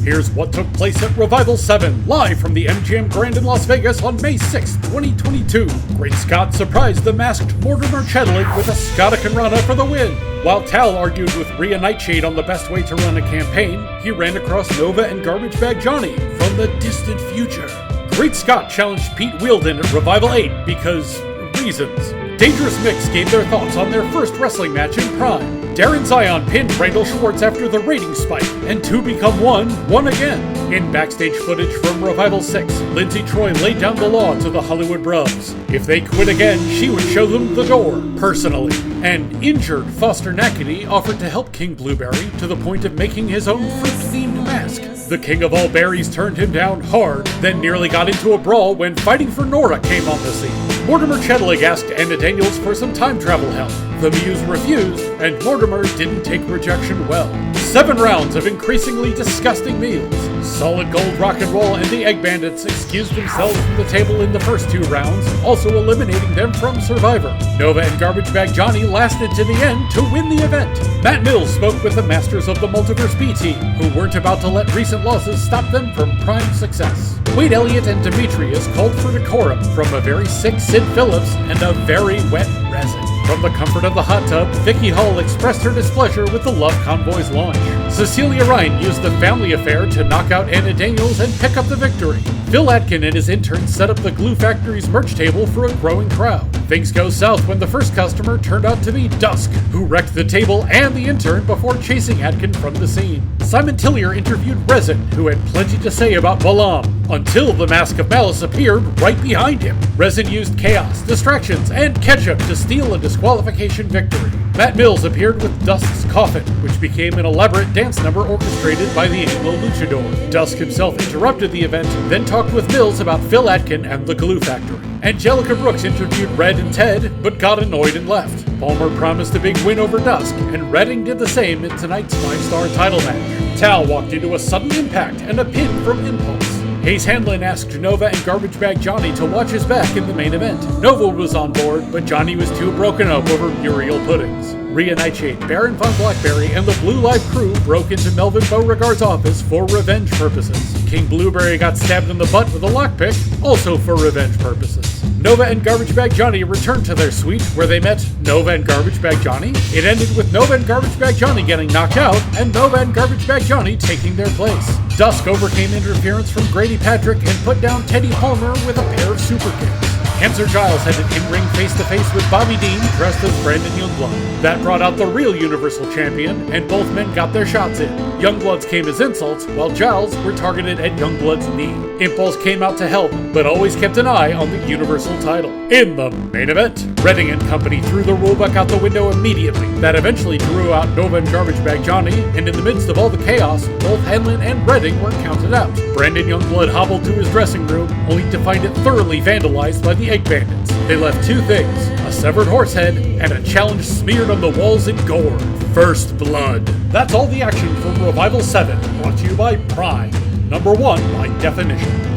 Here's what took place at ReVival 7, live from the MGM Grand in Las Vegas on May 6, 2022. Great Scott surprised the masked Mortimer Chedlik with a Scotticanrana for the win. While Tal argued with Rhea Nightshade on the best way to run a campaign, he ran across Nova and Garbage Bag Johnny from the distant future. Great Scott challenged Pete Wielden at ReVival 8 because reasons. Dangerous Mix gave their thoughts on their first wrestling match in Prime. Darren Zion pinned Randall Schwartz after the ratings spike, and two become one again. In backstage footage from ReVival 6, Lindsay Troy laid down the law to the Hollywood Brubs. If they quit again, she would show them the door, personally. And injured Foster Nackety offered to help King Blueberry to the point of making his own fruit-themed mask. The king of all berries turned him down hard, then nearly got into a brawl when Fighting for Nora came on the scene. Mortimer Chedlik asked Anna Daniels for some time travel help. The Muse refused, and Mortimer didn't take rejection well. 7 rounds of increasingly disgusting meals. Solid Gold Rock and Roll and the Egg Bandits excused themselves from the table in the first 2 rounds, also eliminating them from Survivor. Nova and Garbage Bag Johnny lasted to the end to win the event. Matt Mills spoke with the masters of the Multiverse B team, who weren't about to let recent losses stop them from prime success. Wade Elliott and Demetrius called for decorum from a very sick Sid Phillips and a very wet Resin. From the comfort of the hot tub, Vicky Hall expressed her displeasure with the Love Convoy's launch. Cecilia Ryan used the family affair to knock out Anna Daniels and pick up the victory. Phil Atkin and his interns set up the Glue Factory's merch table for a growing crowd. Things go south when the first customer turned out to be Dusk, who wrecked the table and the intern before chasing Atkin from the scene. Simon Tillier interviewed Resin, who had plenty to say about Balaam, until the Mask of Malice appeared right behind him. Resin used chaos, distractions, and ketchup to steal a disqualification victory. Matt Mills appeared with Dusk's coffin, which became an elaborate dance number orchestrated by the Anglo Luchador. Dusk himself interrupted the event, then talked with Mills about Phil Atkin and the Glue Factory. Angelica Brooks interviewed Red and Ted, but got annoyed and left. Palmer promised a big win over Dusk, and Redding did the same in tonight's 5-star title match. Tal walked into a sudden impact and a pin from Impulse. Hayes Hanlon asked Nova and Garbage Bag Johnny to watch his back in the main event. Nova was on board, but Johnny was too broken up over Muriel Puddings. Rhea Nightshade, Baron Von Blackberry, and the Blue Live crew broke into Melvin Beauregard's office for revenge purposes. King Blueberry got stabbed in the butt with a lockpick, also for revenge purposes. Nova and Garbage Bag Johnny returned to their suite, where they met Nova and Garbage Bag Johnny. It ended with Nova and Garbage Bag Johnny getting knocked out, and Nova and Garbage Bag Johnny taking their place. Dusk overcame interference from Grady Patrick and put down Teddy Palmer with a pair of super kicks. Hamster Giles had an in-ring face-to-face with Bobby Dean dressed as Brandon Youngblood. That brought out the real Universal Champion, and both men got their shots in. Youngblood's came as insults, while Giles were targeted at Youngblood's knee. Impulse came out to help, but always kept an eye on the Universal title. In the main event, Redding and company threw the rulebook out the window immediately. That eventually drew out Nova and Garbage Bag Johnny, and in the midst of all the chaos, both Hanlon and Redding were counted out. Brandon Youngblood hobbled to his dressing room, only to find it thoroughly vandalized by the Egg Bandits. They left 2 things, a severed horse head and a challenge smeared on the walls in gore. First Blood. That's all the action from ReVival 7, brought to you by Prime. #1 by definition.